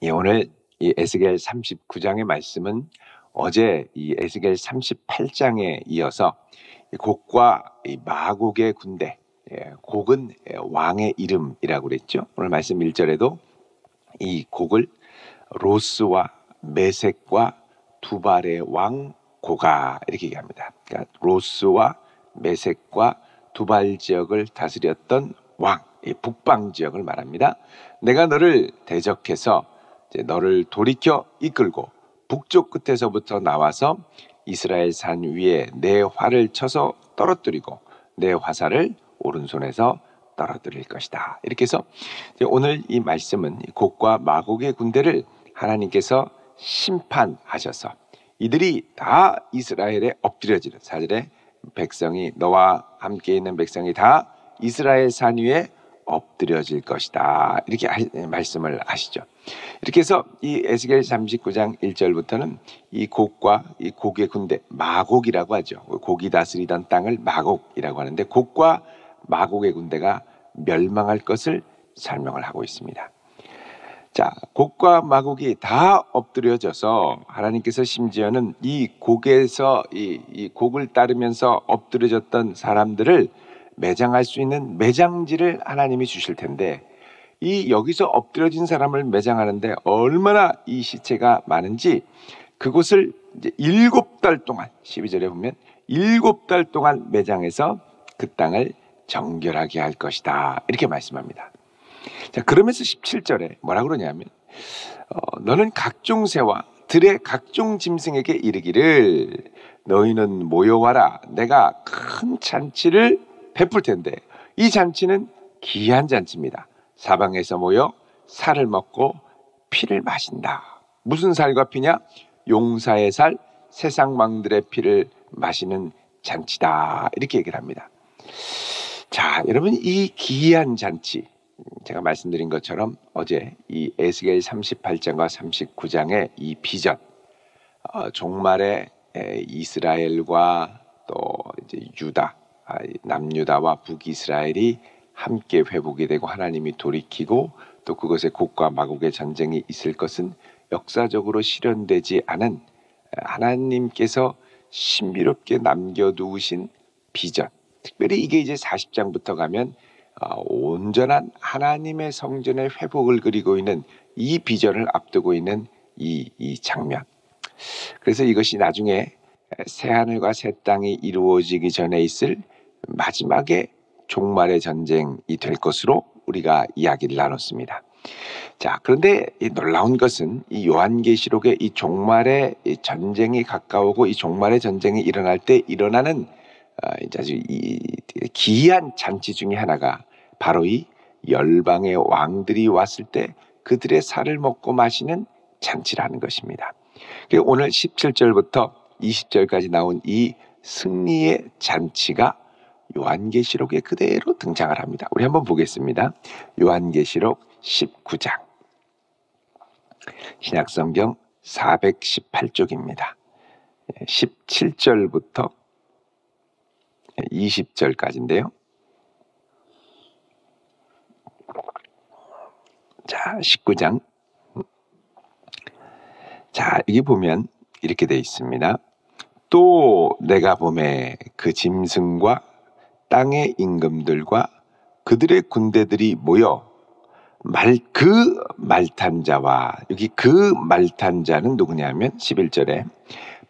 오늘 이 에스겔 39장의 말씀은 어제 이 에스겔 38장에 이어서 곡과 이 마곡의 군대, 곡은 왕의 이름이라고 그랬죠. 오늘 말씀 1절에도 이 곡을 로스와 메섹과 두발의 왕 고가 이렇게 얘기합니다. 그러니까 로스와 메섹과 두발 지역을 다스렸던 왕, 이 북방 지역을 말합니다. 내가 너를 대적해서 너를 돌이켜 이끌고 북쪽 끝에서부터 나와서 이스라엘 산 위에 내 활을 쳐서 떨어뜨리고 내 화살을 오른손에서 떨어뜨릴 것이다. 이렇게 해서 오늘 이 말씀은 곡과 마곡의 군대를 하나님께서 심판하셔서 이들이 다 이스라엘에 엎드려지는, 4절에 백성이 너와 함께 있는 백성이 다 이스라엘 산 위에 엎드려질 것이다. 이렇게 말씀을 하시죠. 이렇게 해서 이 에스겔 39장 1절부터는 이 곡과 이 곡의 군대, 마곡이라고 하죠. 곡이 다스리던 땅을 마곡이라고 하는데 곡과 마곡의 군대가 멸망할 것을 설명을 하고 있습니다. 자, 곡과 마곡이 다 엎드려져서 하나님께서 심지어는 이 곡에서 이 곡을 따르면서 엎드려졌던 사람들을 매장할 수 있는 매장지를 하나님이 주실 텐데, 이 여기서 엎드려진 사람을 매장하는데 얼마나 이 시체가 많은지 그곳을 이제 7달 동안, 12절에 보면 7달 동안 매장해서 그 땅을 정결하게 할 것이다. 이렇게 말씀합니다. 자, 그러면서 17절에 뭐라 그러냐면 너는 각종 새와 들의 각종 짐승에게 이르기를 너희는 모여와라. 내가 큰 잔치를 베풀 텐데 이 잔치는 귀한 잔치입니다. 사방에서 모여 살을 먹고 피를 마신다. 무슨 살과 피냐? 용사의 살, 세상 왕들의 피를 마시는 잔치다. 이렇게 얘기를 합니다. 자, 여러분, 이 귀한 잔치, 제가 말씀드린 것처럼 어제 이 에스겔 38장과 39장의 이 비전, 종말에 이스라엘과 또 이제 유다, 남유다와 북이스라엘이 함께 회복이 되고 하나님이 돌이키고 또 그것에 곡과 마곡의 전쟁이 있을 것은 역사적으로 실현되지 않은 하나님께서 신비롭게 남겨두신 비전, 특별히 이게 이제 40장부터 가면 온전한 하나님의 성전의 회복을 그리고 있는 이 비전을 앞두고 있는 이 장면. 그래서 이것이 나중에 새하늘과 새 땅이 이루어지기 전에 있을 마지막에 종말의 전쟁이 될 것으로 우리가 이야기를 나눴습니다. 자, 그런데 이 놀라운 것은 이 요한계시록의 이 종말의 이 전쟁이 가까우고 이 종말의 전쟁이 일어날 때 일어나는 아주 이 기이한 잔치 중에 하나가 바로 이 열방의 왕들이 왔을 때 그들의 살을 먹고 마시는 잔치라는 것입니다. 오늘 17절부터 20절까지 나온 이 승리의 잔치가 요한계시록에 그대로 등장을 합니다. 우리 한번 보겠습니다. 요한계시록 19장, 신약성경 418쪽입니다. 17절부터 20절까지인데요. 자, 19장. 자, 여기 보면 이렇게 되어 있습니다. 또 내가 보매 그 짐승과 땅의 임금들과 그들의 군대들이 모여 그 말탄 자와, 여기 그 말탄 자는 누구냐면 11절에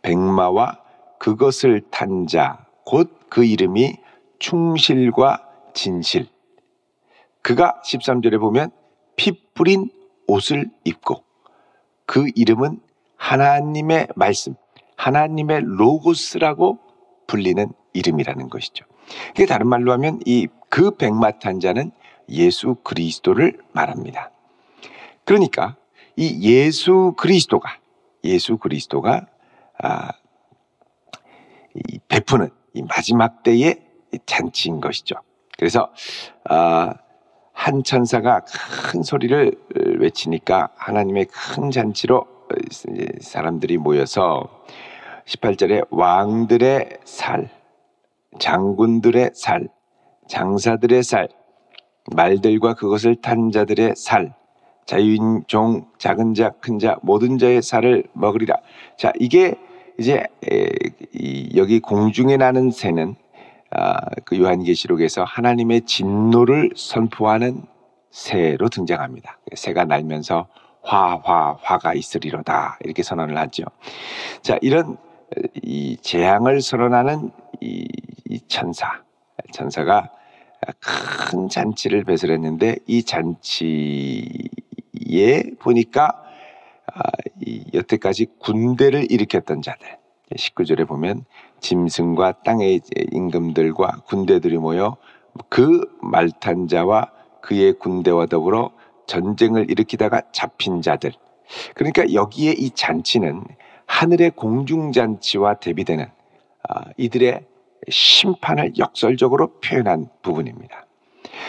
백마와 그것을 탄 자, 곧 그 이름이 충실과 진실. 그가 13절에 보면 피 뿌린 옷을 입고 그 이름은 하나님의 말씀, 하나님의 로고스라고 불리는 이름이라는 것이죠. 이게 다른 말로 하면 이 그 백마 탄 자는 예수 그리스도를 말합니다. 그러니까 이 예수 그리스도가 이 베푸는 이 마지막 때의 잔치인 것이죠. 그래서 한 천사가 큰 소리를 외치니까 하나님의 큰 잔치로 사람들이 모여서 18절에 왕들의 살, 장군들의 살, 장사들의 살, 말들과 그것을 탄 자들의 살, 자유인 종 작은 자 큰 자 모든 자의 살을 먹으리라. 자, 이게 이제 여기 공중에 나는 새는 그 요한계시록에서 하나님의 진노를 선포하는 새로 등장합니다. 새가 날면서 화가 있으리로다 이렇게 선언을 하죠. 자, 이런 이 재앙을 선언하는 이 천사가 큰 잔치를 배설했는데 이 잔치에 보니까 여태까지 군대를 일으켰던 자들, 19절에 보면 짐승과 땅의 임금들과 군대들이 모여 그 말탄 자와 그의 군대와 더불어 전쟁을 일으키다가 잡힌 자들. 그러니까 여기에 이 잔치는 하늘의 공중잔치와 대비되는 이들의 심판을 역설적으로 표현한 부분입니다.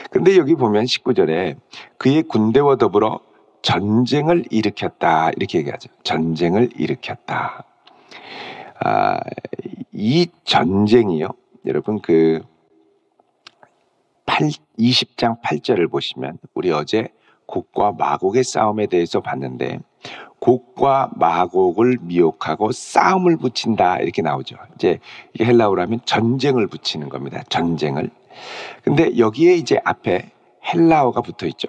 그런데 여기 보면 19절에 그의 군대와 더불어 전쟁을 일으켰다 이렇게 얘기하죠. 전쟁을 일으켰다. 이 전쟁이요, 여러분 20장 8절을 보시면 우리 어제 곡과 마곡의 싸움에 대해서 봤는데 곡과 마곡을 미혹하고 싸움을 붙인다 이렇게 나오죠. 이제 헬라어로 하면 전쟁을 붙이는 겁니다. 전쟁을. 근데 여기에 이제 앞에 헬라어가 붙어 있죠.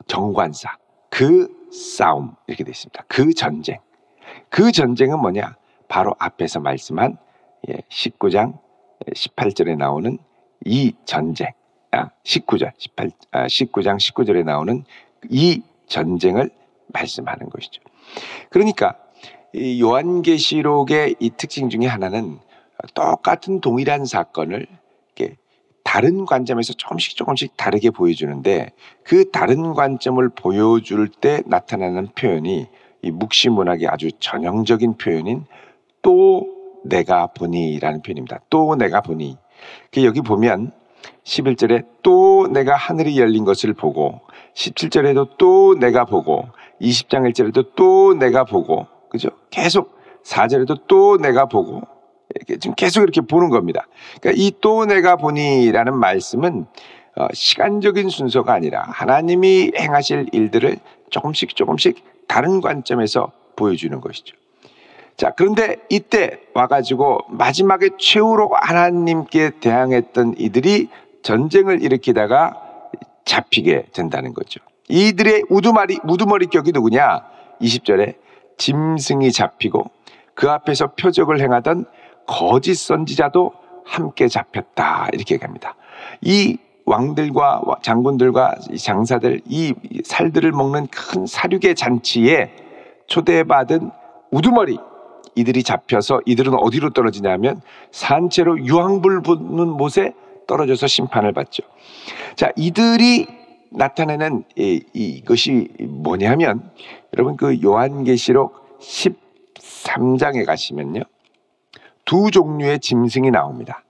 정관사. 그 싸움 이렇게 되어 있습니다. 그 전쟁. 그 전쟁은 뭐냐? 바로 앞에서 말씀한 19장 18절에 나오는 이 전쟁. 19장 19절에 나오는 이 전쟁을 말씀하는 것이죠. 그러니까 이 요한계시록의 이 특징 중에 하나는 똑같은 동일한 사건을 이렇게 다른 관점에서 조금씩 다르게 보여주는데 그 다른 관점을 보여줄 때 나타나는 표현이 이 묵시문학의 아주 전형적인 표현인 또 내가 보니라는 표현입니다. 또 내가 보니. 여기 보면 11절에 또 내가 하늘이 열린 것을 보고 17절에도 또 내가 보고 20장 1절에도 또 내가 보고 그죠? 계속 4절에도 또 내가 보고 지금 계속 이렇게 보는 겁니다. 그러니까 이 또 내가 보니라는 말씀은 시간적인 순서가 아니라 하나님이 행하실 일들을 조금씩 다른 관점에서 보여주는 것이죠. 자, 그런데 이때 와가지고 마지막에 최후로 하나님께 대항했던 이들이 전쟁을 일으키다가 잡히게 된다는 거죠. 이들의 우두머리 격이 누구냐? 20절에 짐승이 잡히고 그 앞에서 표적을 행하던 거짓 선지자도 함께 잡혔다 이렇게 얘기합니다. 이 왕들과 장군들과 장사들, 이 살들을 먹는 큰 사륙의 잔치에 초대받은 우두머리 이들이 잡혀서 이들은 어디로 떨어지냐면 산채로 유황불 붙는 못에 떨어져서 심판을 받죠. 자, 이들이 나타내는 이것이 뭐냐면 여러분 요한계시록 13장에 가시면요, 두 종류의 짐승이 나옵니다.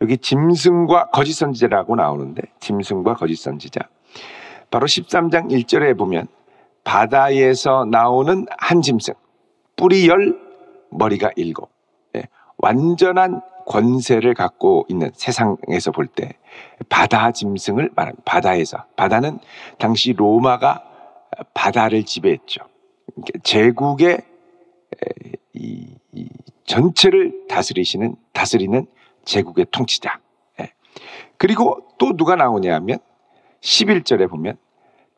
여기 짐승과 거짓 선지자라고 나오는데 짐승과 거짓 선지자, 바로 13장 1절에 보면 바다에서 나오는 한 짐승, 뿔이 10, 머리가 7, 완전한 권세를 갖고 있는, 세상에서 볼 때 바다 짐승을 말합니다. 바다는 당시 로마가 바다를 지배했죠. 제국의 이 전체를 다스리는 제국의 통치자. 그리고 또 누가 나오냐 하면 11절에 보면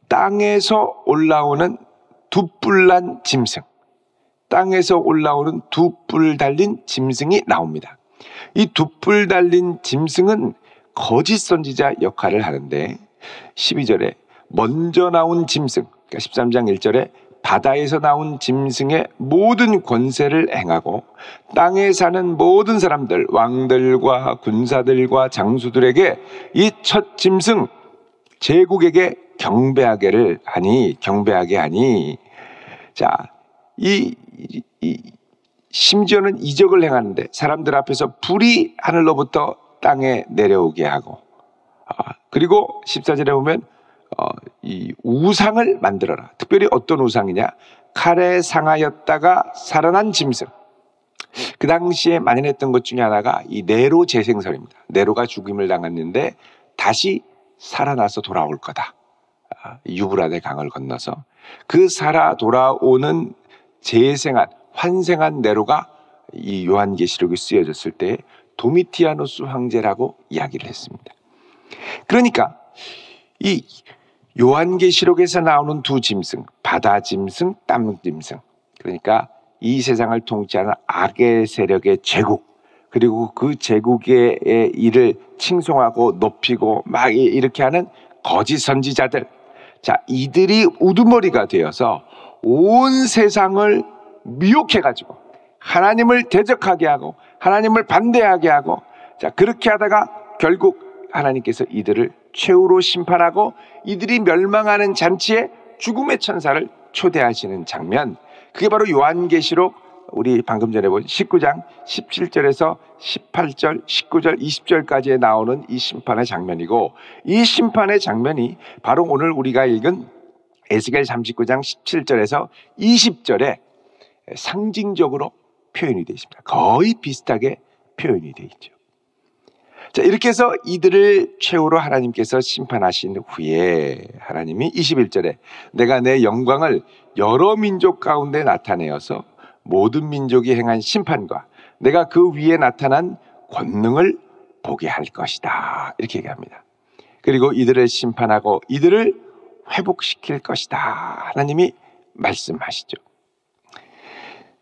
땅에서 올라오는 두 뿔난 짐승, 땅에서 올라오는 두 뿔 달린 짐승이 나옵니다. 이 두 뿔 달린 짐승은 거짓 선지자 역할을 하는데 12절에 먼저 나온 짐승, 그러니까 13장 1절에 바다에서 나온 짐승의 모든 권세를 행하고 땅에 사는 모든 사람들, 왕들과 군사들과 장수들에게 이 첫 짐승 제국에게 경배하게 하니. 자, 심지어는 이적을 행하는데 사람들 앞에서 불이 하늘로부터 땅에 내려오게 하고, 그리고 14절에 보면 이 우상을 만들어라. 특별히 어떤 우상이냐? 칼에 상하였다가 살아난 짐승. 그 당시에 만연했던 것 중에 하나가 이 네로 재생설입니다. 네로가 죽임을 당했는데 다시 살아나서 돌아올 거다. 유브라데 강을 건너서 그 살아 돌아오는 재생한 환생한 네로가 이 요한계시록에 쓰여졌을 때 도미티아누스 황제라고 이야기를 했습니다. 그러니까 이 요한계시록에서 나오는 두 짐승, 바다 짐승, 땅 짐승, 그러니까 이 세상을 통치하는 악의 세력의 제국, 그리고 그 제국의 일을 칭송하고 높이고 막 이렇게 하는 거짓 선지자들, 자, 이들이 우두머리가 되어서 온 세상을 미혹해가지고 하나님을 대적하게 하고 하나님을 반대하게 하고, 자, 그렇게 하다가 결국 하나님께서 이들을 최후로 심판하고 이들이 멸망하는 잔치에 죽음의 천사를 초대하시는 장면, 그게 바로 요한계시록 우리 방금 전에 본 19장 17절에서 18절, 19절, 20절까지에 나오는 이 심판의 장면이고, 이 심판의 장면이 바로 오늘 우리가 읽은 에스겔 39장 17절에서 20절에 상징적으로 표현이 되어 있습니다. 거의 비슷하게 표현이 되어 있죠. 자, 이렇게 해서 이들을 최후로 하나님께서 심판하신 후에 하나님이 21절에 내가 내 영광을 여러 민족 가운데 나타내어서 모든 민족이 행한 심판과 내가 그 위에 나타난 권능을 보게 할 것이다, 이렇게 얘기합니다. 그리고 이들을 심판하고 이들을 회복시킬 것이다, 하나님이 말씀하시죠.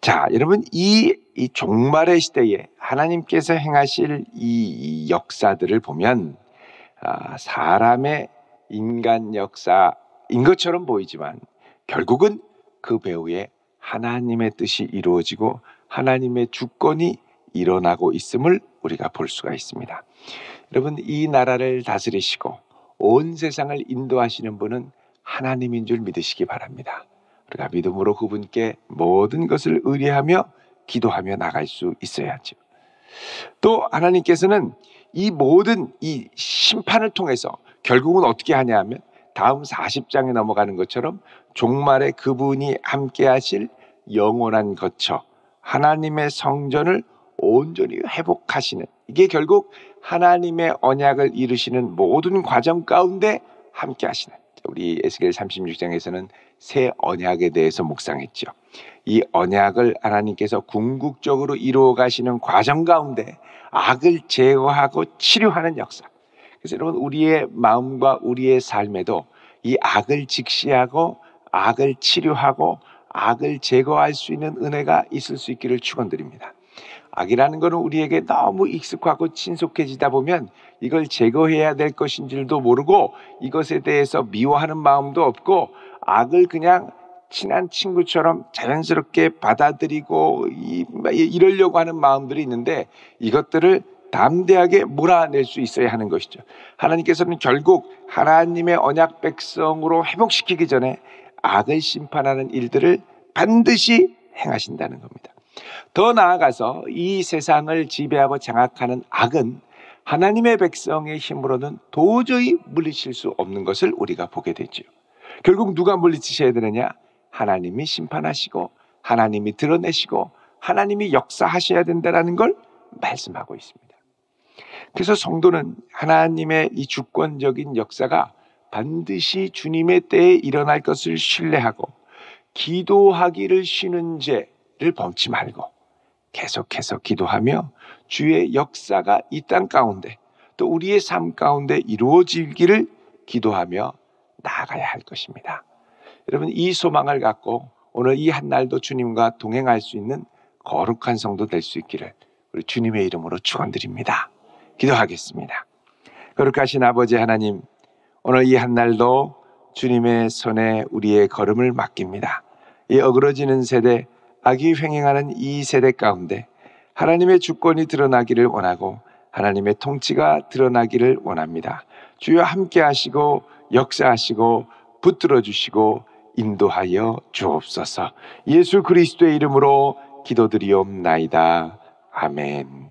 자, 여러분, 이 종말의 시대에 하나님께서 행하실 이 역사들을 보면 사람의 인간 역사인 것처럼 보이지만 결국은 그 배후에 하나님의 뜻이 이루어지고 하나님의 주권이 일어나고 있음을 우리가 볼 수가 있습니다. 여러분, 이 나라를 다스리시고 온 세상을 인도하시는 분은 하나님인 줄 믿으시기 바랍니다. 우리가 믿음으로 그분께 모든 것을 의뢰하며 기도하며 나갈 수 있어야죠. 또 하나님께서는 이 모든 이 심판을 통해서 결국은 어떻게 하냐 하면 다음 40장에 넘어가는 것처럼 종말에 그분이 함께 하실 영원한 거처 하나님의 성전을 온전히 회복하시는, 이게 결국 하나님의 언약을 이루시는 모든 과정 가운데 함께 하시는, 우리 에스겔 36장에서는 새 언약에 대해서 묵상했죠. 이 언약을 하나님께서 궁극적으로 이루어 가시는 과정 가운데 악을 제어하고 치료하는 역사. 그래서 여러분, 우리의 마음과 우리의 삶에도 이 악을 직시하고 악을 치료하고 악을 제거할 수 있는 은혜가 있을 수 있기를 축원드립니다. 악이라는 것은 우리에게 너무 익숙하고 친숙해지다 보면 이걸 제거해야 될 것인 줄도 모르고 이것에 대해서 미워하는 마음도 없고 악을 그냥 친한 친구처럼 자연스럽게 받아들이고 이러려고 하는 마음들이 있는데 이것들을 담대하게 몰아낼 수 있어야 하는 것이죠. 하나님께서는 결국 하나님의 언약 백성으로 회복시키기 전에 악을 심판하는 일들을 반드시 행하신다는 겁니다. 더 나아가서 이 세상을 지배하고 장악하는 악은 하나님의 백성의 힘으로는 도저히 물리칠 수 없는 것을 우리가 보게 되죠. 결국 누가 물리치셔야 되느냐? 하나님이 심판하시고 하나님이 드러내시고 하나님이 역사하셔야 된다는 걸 말씀하고 있습니다. 그래서 성도는 하나님의 이 주권적인 역사가 반드시 주님의 때에 일어날 것을 신뢰하고 기도하기를 쉬는 죄를 범치 말고 계속해서 기도하며 주의 역사가 이 땅 가운데 또 우리의 삶 가운데 이루어지기를 기도하며 나아가야 할 것입니다. 여러분, 이 소망을 갖고 오늘 이 한날도 주님과 동행할 수 있는 거룩한 성도 될 수 있기를 우리 주님의 이름으로 축원드립니다. 기도하겠습니다. 거룩하신 아버지 하나님, 오늘 이 한날도 주님의 손에 우리의 걸음을 맡깁니다. 이 어그러지는 세대, 악이 횡행하는 이 세대 가운데 하나님의 주권이 드러나기를 원하고 하나님의 통치가 드러나기를 원합니다. 주여 함께 하시고 역사하시고 붙들어 주시고 인도하여 주옵소서. 예수 그리스도의 이름으로 기도드리옵나이다. 아멘.